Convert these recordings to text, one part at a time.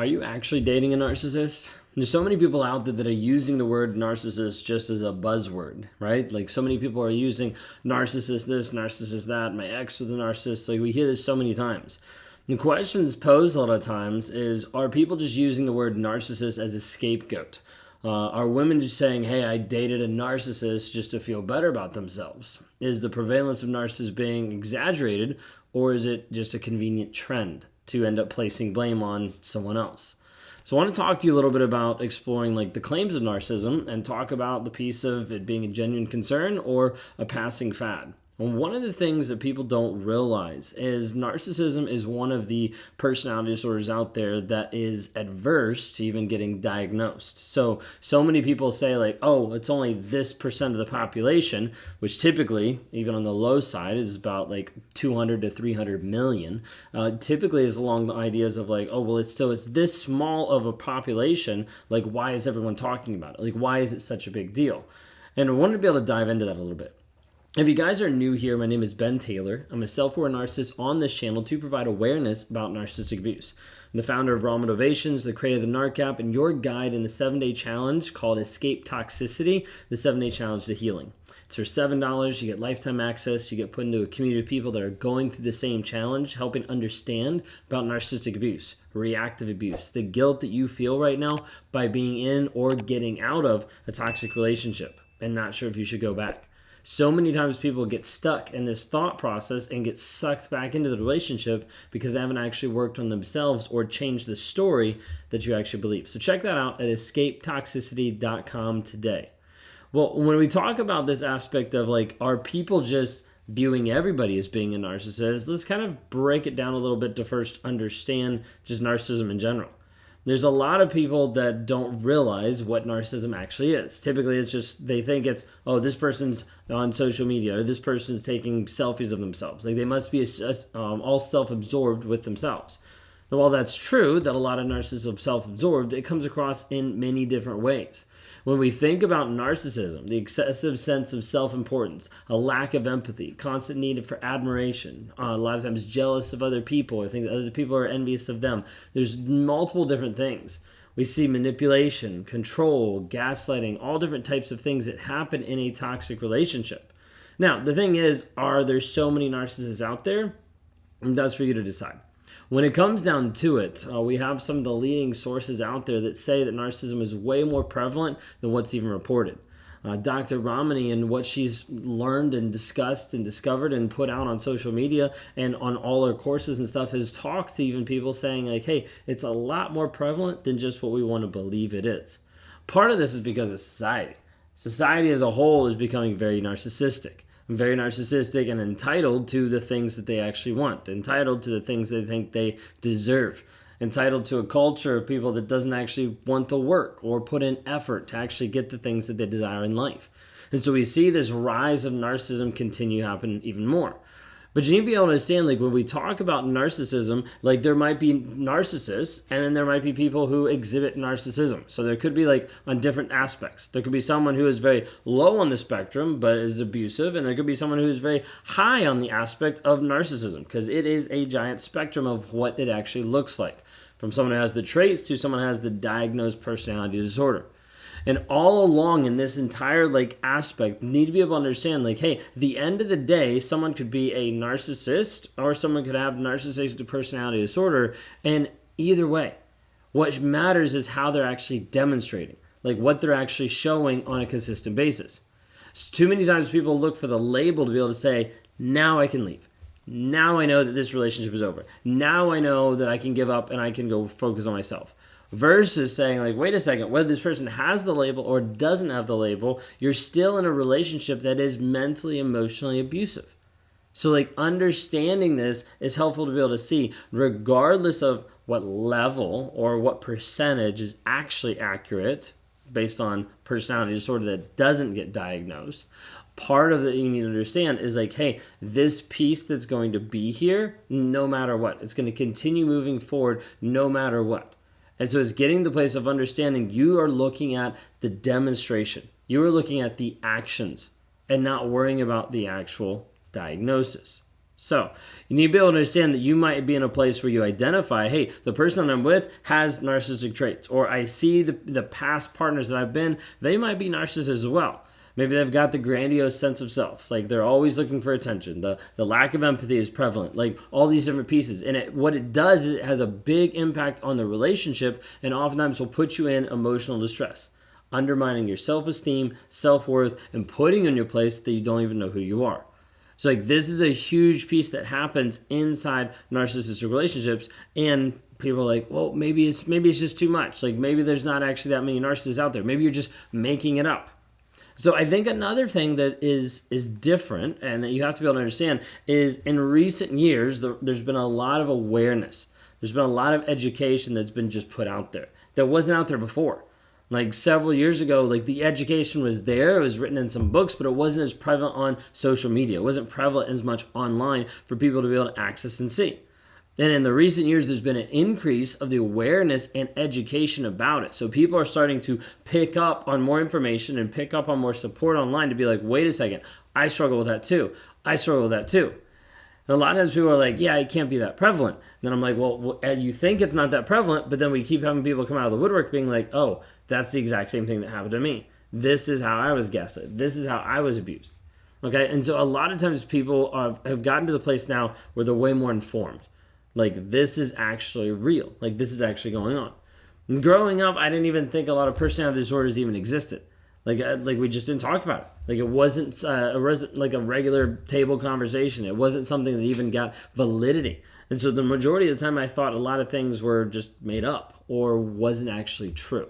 Are you actually dating a narcissist? There's so many people out there that are using the word narcissist just as a buzzword, right? Like so many people are using narcissist this, narcissist that, my ex was a narcissist. Like we hear this so many times. The questions posed a lot of times is, are people just using the word narcissist as a scapegoat? Are women just saying, hey, I dated a narcissist just to feel better about themselves? Is the prevalence of narcissists being exaggerated, or is it just a convenient trend to end up placing blame on someone else? So I want to talk to you a little bit about exploring like the claims of narcissism and talk about the piece of it being a genuine concern or a passing fad. And one of the things that people don't realize is narcissism is one of the personality disorders out there that is adverse to even getting diagnosed. So many people say like, oh, it's only this percent of the population, which typically, even on the low side, is about like 200 to 300 million. Typically is along the ideas of like, oh, well, it's this small of a population. Like, why is everyone talking about it? Like, why is it such a big deal? And I wanted to be able to dive into that a little bit. If you guys are new here, my name is Ben Taylor. I'm a self-aware narcissist on this channel to provide awareness about narcissistic abuse. I'm the founder of Raw Motivations, the creator of the Narc app, and your guide in the 7-day challenge called Escape Toxicity, the 7-day challenge to healing. It's for $7. You get lifetime access. You get put into a community of people that are going through the same challenge, helping understand about narcissistic abuse, reactive abuse, the guilt that you feel right now by being in or getting out of a toxic relationship and not sure if you should go back. So many times people get stuck in this thought process and get sucked back into the relationship because they haven't actually worked on themselves or changed the story that you actually believe. So check that out at escapetoxicity.com today. Well, when we talk about this aspect of like, are people just viewing everybody as being a narcissist, let's kind of break it down a little bit to first understand just narcissism in general. There's a lot of people that don't realize what narcissism actually is. Typically, it's just they think it's, oh, this person's on social media or this person's taking selfies of themselves. Like they must be all self-absorbed with themselves. Now, while that's true that a lot of narcissists are self-absorbed, it comes across in many different ways. When we think about narcissism, the excessive sense of self-importance, a lack of empathy, constant need for admiration, a lot of times jealous of other people or think that other people are envious of them. There's multiple different things. We see manipulation, control, gaslighting, all different types of things that happen in a toxic relationship. Now, the thing is, are there so many narcissists out there? That's for you to decide. When it comes down to it, we have some of the leading sources out there that say that narcissism is way more prevalent than what's even reported. Dr. Ramani and what she's learned and discussed and discovered and put out on social media and on all her courses and stuff has talked to even people saying like, hey, it's a lot more prevalent than just what we want to believe it is. Part of this is because of society. Society as a whole is becoming very narcissistic and entitled to the things that they actually want, entitled to the things they think they deserve, entitled to a culture of people that doesn't actually want to work or put in effort to actually get the things that they desire in life. And so we see this rise of narcissism continue to happen even more. But you need to be able to understand, like when we talk about narcissism, like there might be narcissists and then there might be people who exhibit narcissism. So there could be like on different aspects. There could be someone who is very low on the spectrum but is abusive, and there could be someone who is very high on the aspect of narcissism because it is a giant spectrum of what it actually looks like. From someone who has the traits to someone who has the diagnosed personality disorder. And all along in this entire like aspect, you need to be able to understand like, hey, at the end of the day, someone could be a narcissist or someone could have narcissistic personality disorder. And either way, what matters is how they're actually demonstrating, like what they're actually showing on a consistent basis. So too many times people look for the label to be able to say, now I can leave. Now I know that this relationship is over. Now I know that I can give up and I can go focus on myself. Versus saying like, wait a second, whether this person has the label or doesn't have the label, you're still in a relationship that is mentally, emotionally abusive. So like understanding this is helpful to be able to see, regardless of what level or what percentage is actually accurate based on personality disorder that doesn't get diagnosed. Part of that you need to understand is like, hey, this piece that's going to be here, no matter what, it's going to continue moving forward no matter what. And so it's getting to the place of understanding you are looking at the demonstration. You are looking at the actions and not worrying about the actual diagnosis. So you need to be able to understand that you might be in a place where you identify, hey, the person that I'm with has narcissistic traits, or I see the past partners that I've been, they might be narcissists as well. Maybe they've got the grandiose sense of self. Like they're always looking for attention. The lack of empathy is prevalent. Like all these different pieces. And what it does is it has a big impact on the relationship and oftentimes will put you in emotional distress, undermining your self-esteem, self-worth, and putting you in your place that you don't even know who you are. So like this is a huge piece that happens inside narcissistic relationships, and people are like, well, maybe it's just too much. Like maybe there's not actually that many narcissists out there. Maybe you're just making it up. So I think another thing that is different and that you have to be able to understand is in recent years, there's been a lot of awareness. There's been a lot of education that's been just put out there that wasn't out there before. Like several years ago, like the education was there. It was written in some books, but it wasn't as prevalent on social media. It wasn't prevalent as much online for people to be able to access and see. And in the recent years, there's been an increase of the awareness and education about it. So people are starting to pick up on more information and pick up on more support online to be like, wait a second, I struggle with that too. I struggle with that too. And a lot of times people are like, yeah, it can't be that prevalent. And then I'm like, well, you think it's not that prevalent, but then we keep having people come out of the woodwork being like, oh, that's the exact same thing that happened to me. This is how I was gaslit. This is how I was abused. Okay? And so a lot of times people have gotten to the place now where they're way more informed. Like, this is actually real. Like, this is actually going on. And growing up, I didn't even think a lot of personality disorders even existed. Like we just didn't talk about it. Like, it wasn't like a regular table conversation. It wasn't something that even got validity. And so the majority of the time, I thought a lot of things were just made up or wasn't actually true.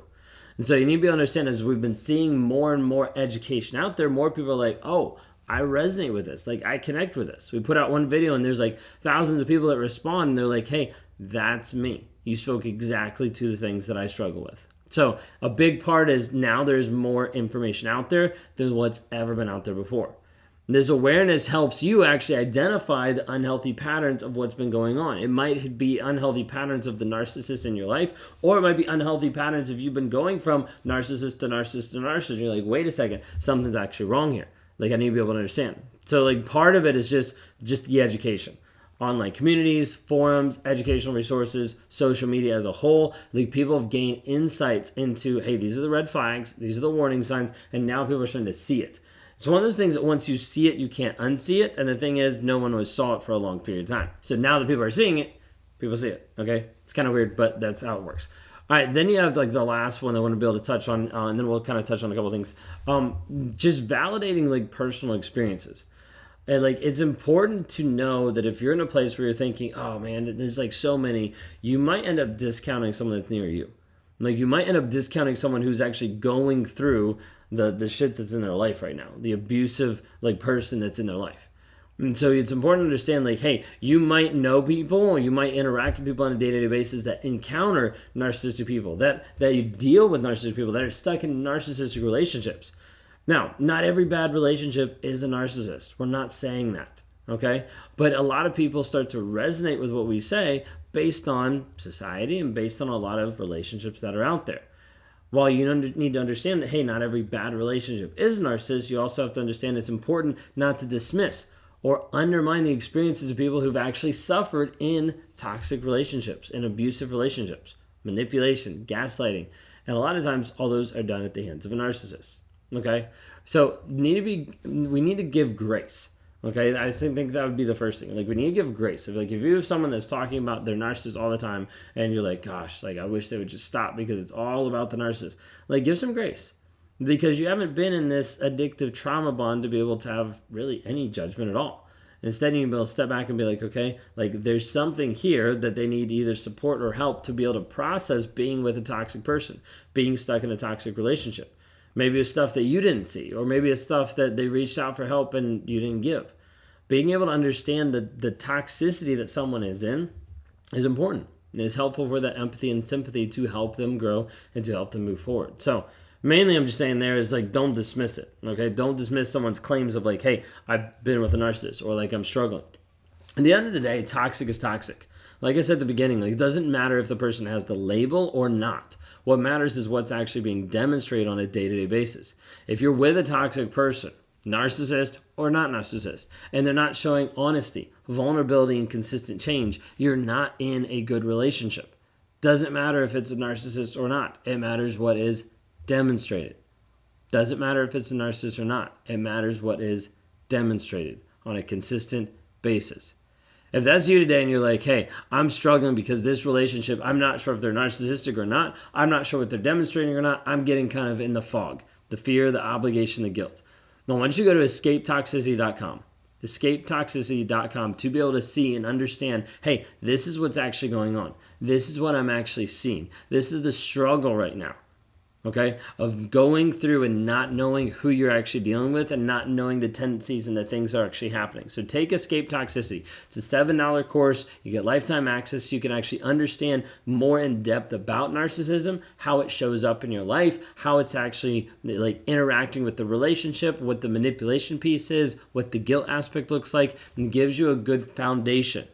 And so you need to be able to understand, as we've been seeing more and more education out there, more people are like, oh, I resonate with this. Like, I connect with this. We put out one video and there's like thousands of people that respond and they're like, hey, that's me. You spoke exactly to the things that I struggle with. So a big part is now there's more information out there than what's ever been out there before. This awareness helps you actually identify the unhealthy patterns of what's been going on. It might be unhealthy patterns of the narcissist in your life, or it might be unhealthy patterns if you've been going from narcissist to narcissist to narcissist. You're like, wait a second, something's actually wrong here. Like, I need to be able to understand. So like part of it is just the education. Online communities, forums, educational resources, social media as a whole. Like, people have gained insights into, hey, these are the red flags, these are the warning signs, and now people are starting to see it. It's one of those things that once you see it, you can't unsee it. And the thing is, no one saw it for a long period of time. So now that people are seeing it, people see it, okay? It's kind of weird, but that's how it works. All right, then you have like the last one I want to be able to touch on, and then we'll kind of touch on a couple of things. Just validating like personal experiences. And like, it's important to know that if you're in a place where you're thinking, oh man, there's like so many, you might end up discounting someone that's near you. Like, you might end up discounting someone who's actually going through the shit that's in their life right now, the abusive like person that's in their life. And so it's important to understand, like, hey, you might know people, or you might interact with people on a day-to-day basis that encounter narcissistic people, that you deal with narcissistic people, that are stuck in narcissistic relationships. Now, not every bad relationship is a narcissist. We're not saying that, okay? But a lot of people start to resonate with what we say based on society and based on a lot of relationships that are out there. While you need to understand that, hey, not every bad relationship is a narcissist, you also have to understand it's important not to dismiss or undermine the experiences of people who've actually suffered in toxic relationships, in abusive relationships, manipulation, gaslighting. And a lot of times, all those are done at the hands of a narcissist, okay? So we need to give grace, okay? I think that would be the first thing. Like, we need to give grace. If you have someone that's talking about their narcissist all the time, and you're like, gosh, like, I wish they would just stop because it's all about the narcissist. Like, give some grace. Because you haven't been in this addictive trauma bond to be able to have really any judgment at all. Instead, you can be able to step back and be like, okay, like, there's something here that they need either support or help to be able to process being with a toxic person, being stuck in a toxic relationship. Maybe it's stuff that you didn't see, or maybe it's stuff that they reached out for help and you didn't give. Being able to understand the toxicity that someone is in is important. And it's helpful for that empathy and sympathy to help them grow and to help them move forward. So mainly I'm just saying there is like, don't dismiss it, okay? Don't dismiss someone's claims of like, hey, I've been with a narcissist, or like, I'm struggling. At the end of the day, toxic is toxic. Like I said at the beginning, like, it doesn't matter if the person has the label or not. What matters is what's actually being demonstrated on a day-to-day basis. If you're with a toxic person, narcissist or not narcissist, and they're not showing honesty, vulnerability, and consistent change, you're not in a good relationship. Doesn't matter if it's a narcissist or not. It matters what is demonstrated. Doesn't matter if it's a narcissist or not. It matters what is demonstrated on a consistent basis. If that's you today and you're like, hey, I'm struggling because this relationship, I'm not sure if they're narcissistic or not. I'm not sure what they're demonstrating or not. I'm getting kind of in the fog, the fear, the obligation, the guilt. Now, why don't you go to escapetoxicity.com, escapetoxicity.com, to be able to see and understand, hey, this is what's actually going on. This is what I'm actually seeing. This is the struggle right now. Okay, of going through and not knowing who you're actually dealing with and not knowing the tendencies and the things that are actually happening. So take Escape Toxicity. It's a $7 course. You get lifetime access so you can actually understand more in depth about narcissism, how it shows up in your life, how it's actually like interacting with the relationship, what the manipulation piece is, what the guilt aspect looks like, and gives you a good foundation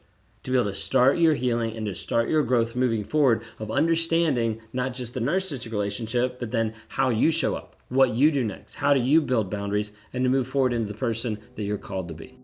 to be able to start your healing and to start your growth moving forward of understanding not just the narcissistic relationship, but then how you show up, what you do next, how do you build boundaries, and to move forward into the person that you're called to be.